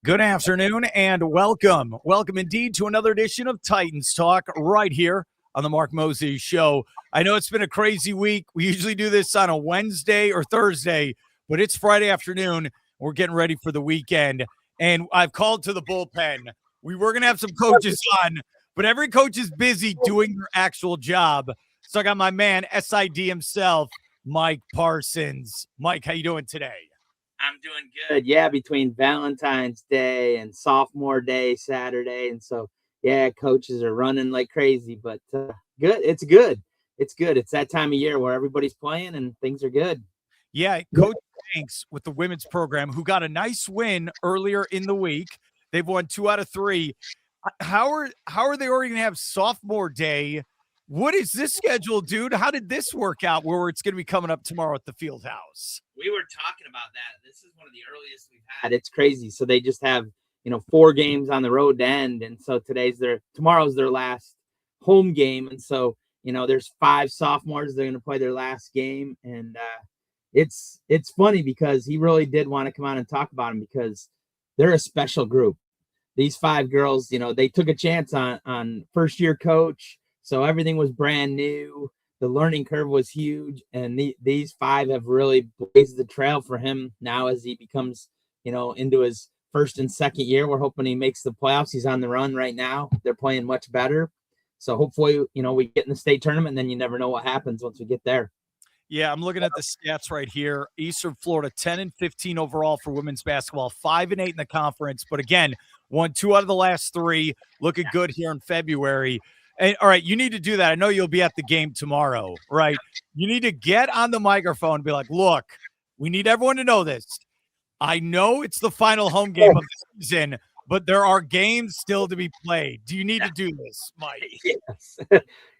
Good afternoon and welcome. Welcome indeed to another edition of Titans Talk right here on the Mark Moses Show. I know it's been a crazy week. We usually do this on a Wednesday or Thursday, but it's Friday afternoon. We're getting ready for the weekend, and I've called to the bullpen. We were going to have some coaches on, but every coach is busy doing their actual job. So I got my man, SID himself, Mike Parsons. Mike, how you doing today? I'm doing good. Yeah, between Valentine's Day and Sophomore Day Saturday. And so, yeah, coaches are running like crazy, but good. It's good. It's good. It's that time of year where everybody's playing and things are good. Yeah, Coach Banks with the women's program, who got a nice win earlier in the week. They've won 2 out of 3. How are they already going to have Sophomore Day? What is this schedule, dude? How did this work out where it's going to be coming up tomorrow at the Fieldhouse? We were talking about that. This is one of the earliest we've had. It's crazy. So they just have, 4 games on the road to end. And so tomorrow's their last home game. And so, there's 5 sophomores. They're going to play their last game. And it's funny because he really did want to come on and talk about them because they're a special group. These 5 girls, they took a chance on first year coach. So everything was brand new. The learning curve was huge. And these 5 have really blazed the trail for him now as he becomes, into his first and second year. We're hoping he makes the playoffs. He's on the run right now. They're playing much better. So hopefully, we get in the state tournament, and then you never know what happens once we get there. Yeah, I'm looking at the stats right here. Eastern Florida, 10-15 overall for women's basketball, 5-8 in the conference. But again, won 2 out of the last 3. Looking good here in February. And all right, you need to do that. I know you'll be at the game tomorrow, right? You need to get on the microphone and be like, look, we need everyone to know this. I know it's the final home game of the season, but there are games still to be played. Do you need to do this, Mike? Yes.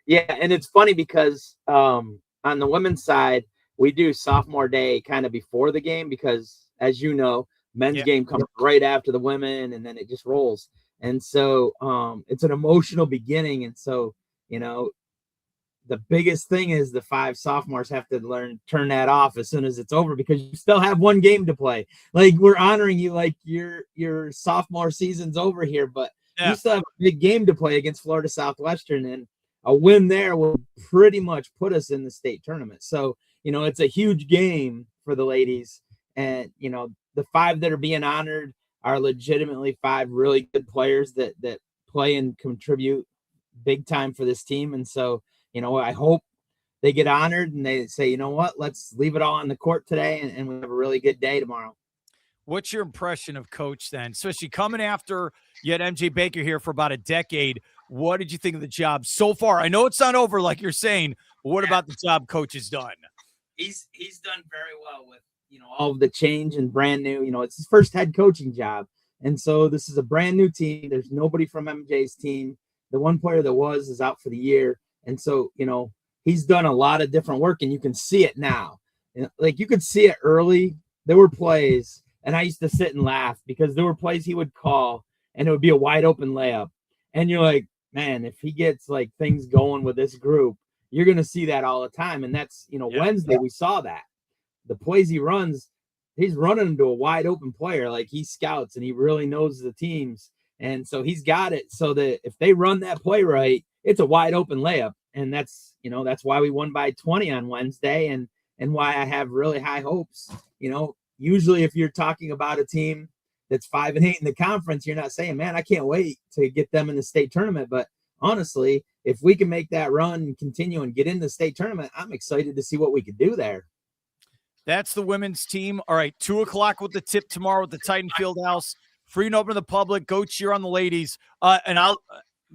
Yeah, and it's funny because on the women's side, we do Sophomore Day kind of before the game because, as you know, men's game comes right after the women, and then it just rolls. And so it's an emotional beginning. And so, the biggest thing is the 5 sophomores have to turn that off as soon as it's over because you still have 1 game to play. Like, we're honoring you like your sophomore season's over here, but you still have a big game to play against Florida Southwestern, and a win there will pretty much put us in the state tournament. So, it's a huge game for the ladies. And, the 5 that are being honored are legitimately 5 really good players that play and contribute big time for this team. And so, I hope they get honored and they say, you know what, let's leave it all on the court today and we have a really good day tomorrow. What's your impression of Coach then, especially coming after you had MJ Baker here for about a decade? What did you think of the job so far? I know it's not over like you're saying, but what about the job Coach has done? He's done very well with, all of the change and brand new, it's his first head coaching job. And so this is a brand new team. There's nobody from MJ's team. The one player that is out for the year. And so, he's done a lot of different work, and you can see it now. Like, you could see it early. There were plays, and I used to sit and laugh because there were plays he would call, and it would be a wide open layup. And you're like, man, if he gets like things going with this group, you're going to see that all the time. And that's, Wednesday we saw that. The plays he runs, he's running into a wide open player. Like, he scouts and he really knows the teams. And so he's got it so that if they run that play right, it's a wide open layup. And that's why we won by 20 on Wednesday and why I have really high hopes. Usually if you're talking about a team that's 5-8 in the conference, you're not saying, man, I can't wait to get them in the state tournament. But honestly, if we can make that run and continue and get in the state tournament, I'm excited to see what we could do there. That's the women's team. All right, 2:00 with the tip tomorrow at the Titan Fieldhouse. Free and open to the public. Go cheer on the ladies. And I'll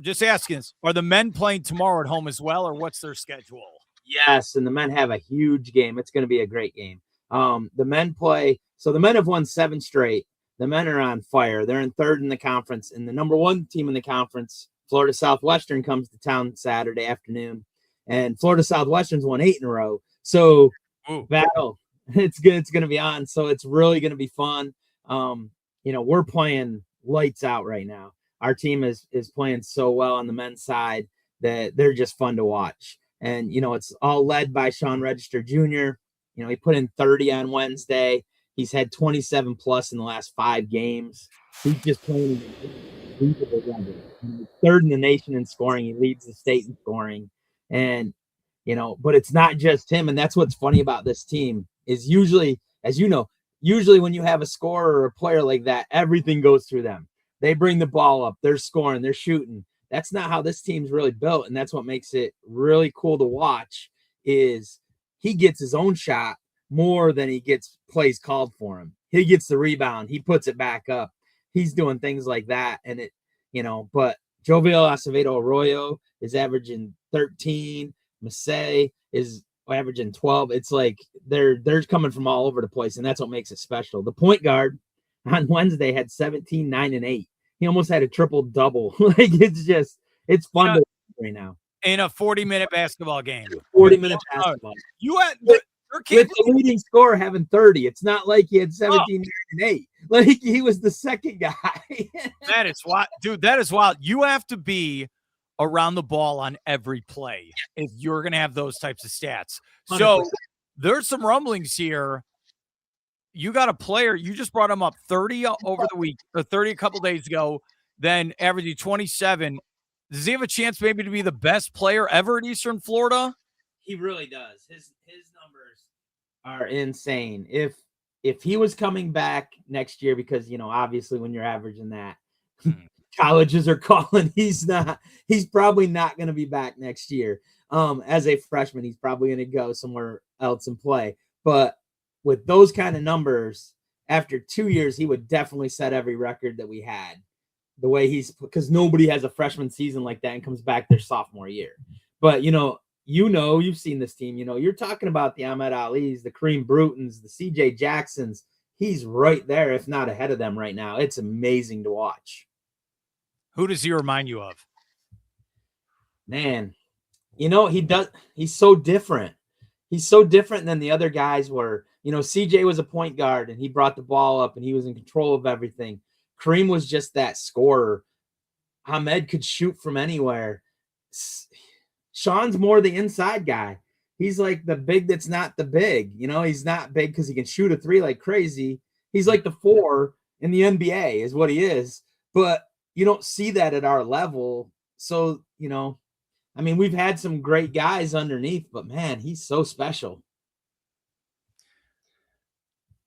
just asking this, are the men playing tomorrow at home as well, or what's their schedule? Yes, and the men have a huge game. It's going to be a great game. The men play. So the men have won 7 straight. The men are on fire. They're in 3rd in the conference. And the number 1 team in the conference, Florida Southwestern, comes to town Saturday afternoon. And Florida Southwestern's won 8 in a row. So battle. It's good. It's going to be on. So it's really going to be fun. We're playing lights out right now. Our team is playing so well on the men's side that they're just fun to watch. And, it's all led by Sean Register Jr. He put in 30 on Wednesday. He's had 27 plus in the last 5 games. He's just playing unbelievable level. He's third in the nation in scoring. He leads the state in scoring. And, but it's not just him. And that's what's funny about this team is usually, as you know, when you have a scorer or a player like that, everything goes through them. They bring the ball up. They're scoring. They're shooting. That's not how this team's really built. And that's what makes it really cool to watch is he gets his own shot more than he gets plays called for him. He gets the rebound. He puts it back up. He's doing things like that. And but Joviel Acevedo Arroyo is averaging 13. Massey is averaging 12. It's like they're coming from all over the place, and that's what makes it special. The point guard on Wednesday had 17, 9, and 8. He almost had a triple-double. It's fun to right now. In a 40-minute basketball game. 40-minute basketball. With the leading scorer having 30. It's not like he had 17, 9, and 8. Like he was the second guy. That is wild. Dude, that is wild. You have to be around the ball on every play if you're going to have those types of stats. 100%. So there's some rumblings here. You got a player, you just brought him up 30 over the week, or 30 a couple days ago, then averaging 27. Does he have a chance maybe to be the best player ever in Eastern Florida? He really does. His numbers are insane. If he was coming back next year, because obviously when you're averaging that, colleges are calling. He's probably not going to be back next year. As a freshman, he's probably going to go somewhere else and play. But with those kind of numbers, after 2 years, he would definitely set every record that we had. The way because nobody has a freshman season like that and comes back their sophomore year. But you've seen this team. You're talking about the Ahmed Alis, the Kareem Brutons, the CJ Jacksons. He's right there, if not ahead of them right now. It's amazing to watch. Who does he remind you of? Man, he does. He's so different. He's so different than the other guys were. CJ was a point guard and he brought the ball up and he was in control of everything. Kareem was just that scorer. Ahmed could shoot from anywhere. Sean's more the inside guy. He's like the big that's not the big. He's not big because he can shoot a 3 like crazy. He's like the 4 in the NBA is what he is. But you don't see that at our level. So, we've had some great guys underneath, but man, he's so special.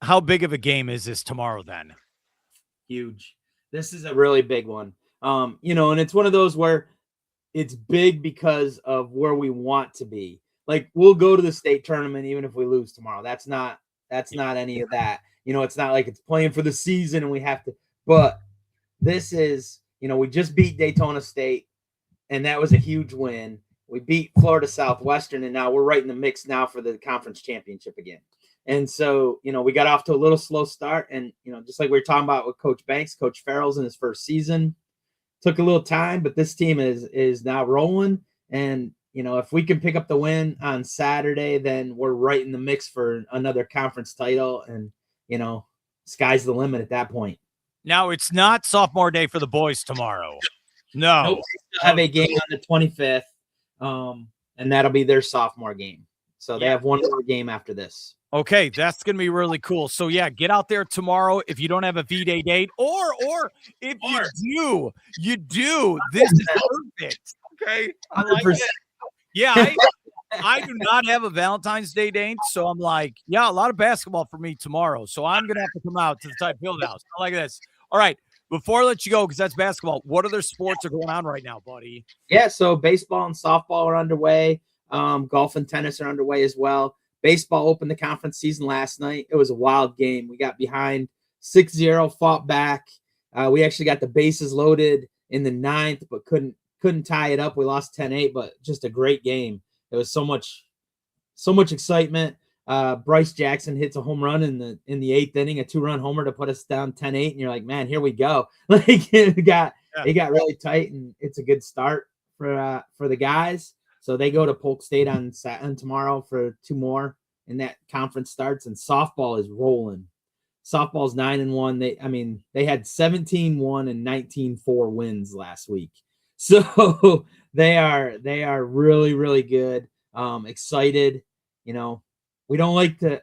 How big of a game is this tomorrow then? Huge. This is a really big one. And it's one of those where it's big because of where we want to be. Like we'll go to the state tournament even if we lose tomorrow. That's not any of that. It's not like it's playing for the season and we have to, but this is, we just beat Daytona State and that was a huge win. We beat Florida Southwestern and now we're right in the mix now for the conference championship again. And so, we got off to a little slow start and, just like we were talking about with Coach Banks, Coach Farrell's in his first season, took a little time, but this team is now rolling. And, if we can pick up the win on Saturday, then we're right in the mix for another conference title. And, sky's the limit at that point. Now it's not sophomore day for the boys tomorrow. No. Nope. They have a game on the 25th. And that'll be their sophomore game. So they have one more game after this. Okay, that's going to be really cool. So, yeah, get out there tomorrow if you don't have a V-Day date. Or if you do. This is perfect. Okay? I like it. Yeah, I do not have a Valentine's Day date, so I'm like, yeah, a lot of basketball for me tomorrow. So I'm going to have to come out to the Titan Fieldhouse. I like this. All right, before I let you go, because that's basketball, what other sports are going on right now, buddy? Yeah, so baseball and softball are underway. Golf and tennis are underway as well. Baseball opened the conference season last night. It was a wild game. We got behind 6-0, fought back. We actually got the bases loaded in the 9th, but couldn't tie it up. We lost 10-8, but just a great game. It was so much excitement. Bryce Jackson hits a home run in the 8th inning, a 2-run homer to put us down 10-8, and you're like, man, here we go. Like it got really tight, and it's a good start for the guys. So they go to Polk State on tomorrow for 2 more, and that conference starts. And softball is rolling. Softball's 9-1. They had 17-1 and 19-4 wins last week. So they are really, really good. Excited. We don't like to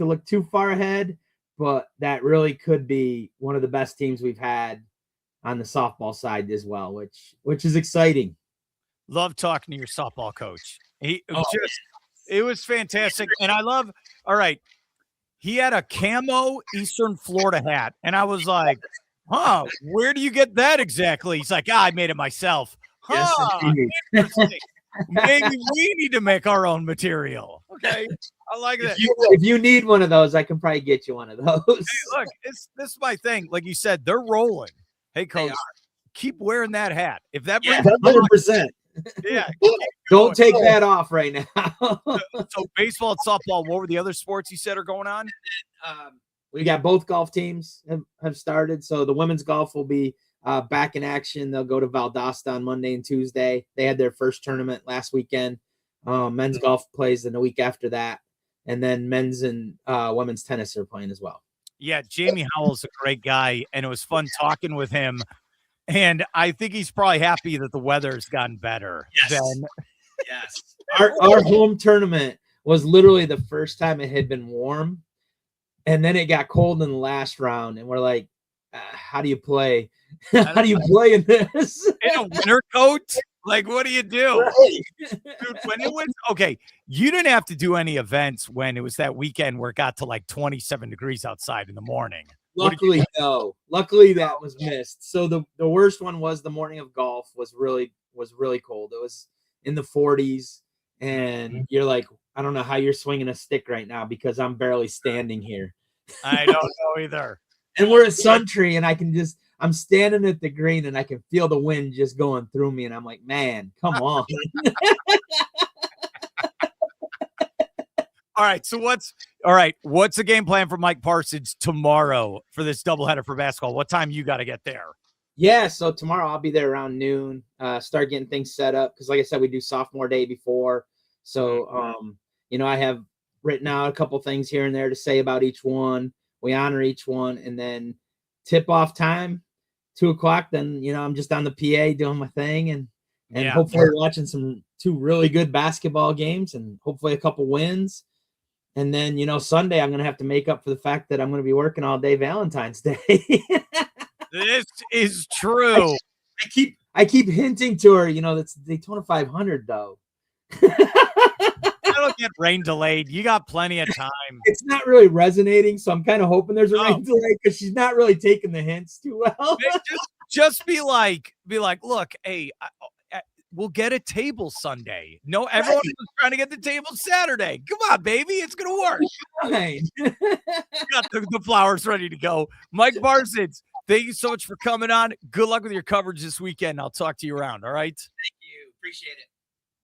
look too far ahead, but that really could be one of the best teams we've had on the softball side as well, which is exciting. Love talking to your softball coach. It Oh, was fantastic. And I love, all right, he had a camo Eastern Florida hat. And I was like, huh, where do you get that exactly? He's like, I made it myself. yes, Interesting. Maybe we need to make our own material. Okay. I like that. If you need one of those, I can probably get you one of those. Hey, look, this is my thing. Like you said, they're rolling. Hey, coach, keep wearing that hat. If that brings 100%. Yeah. Don't take that off right now. So baseball and softball, what were the other sports you said are going on? We got both golf teams have started. So the women's golf will be back in action. They'll go to Valdosta on Monday and Tuesday. They had their first tournament last weekend. Men's golf plays in the week after that. And then men's and women's tennis are playing as well. Yeah, Jamie Howell's a great guy, and it was fun talking with him. And I think he's probably happy that the weather's gotten better. Yes. Our home tournament was literally the first time it had been warm. And then it got cold in the last round. And we're like, how do you play? How do you play in this? In a winter coat? Like, what do you do? Right. Dude, when it was okay, you didn't have to do any events when it was that weekend where it got to like 27 degrees outside in the morning. Luckily, no. Luckily, that was missed. So the worst one was the morning of golf was really cold. It was in the 40s, and you're like, I don't know how you're swinging a stick right now because I'm barely standing here. I don't know either. And we're at Suntree, and I'm standing at the green, and I can feel the wind just going through me, and I'm like, man, come on. All right, so what's the game plan for Mike Parsons tomorrow for this doubleheader for basketball? What time you got to get there? Yeah, so tomorrow I'll be there around noon, start getting things set up because, like I said, we do sophomore day before. So, I have written out a couple things here and there to say about each one. We honor each one, and then tip-off time, 2:00. Then, I'm just on the PA doing my thing and hopefully watching two really good basketball games and hopefully a couple wins. And then, Sunday, I'm going to have to make up for the fact that I'm going to be working all day Valentine's Day. This is true. I keep hinting to her, that's Daytona 500, though. That'll get rain delayed. You got plenty of time. It's not really resonating, so I'm kind of hoping there's a rain delay because she's not really taking the hints too well. Just be like, look, hey, we'll get a table Sunday. No, everyone was trying to get the table Saturday. Come on, baby. It's going to work. Fine. Got the flowers ready to go. Mike Parsons, thank you so much for coming on. Good luck with your coverage this weekend. I'll talk to you around. All right. Thank you. Appreciate it.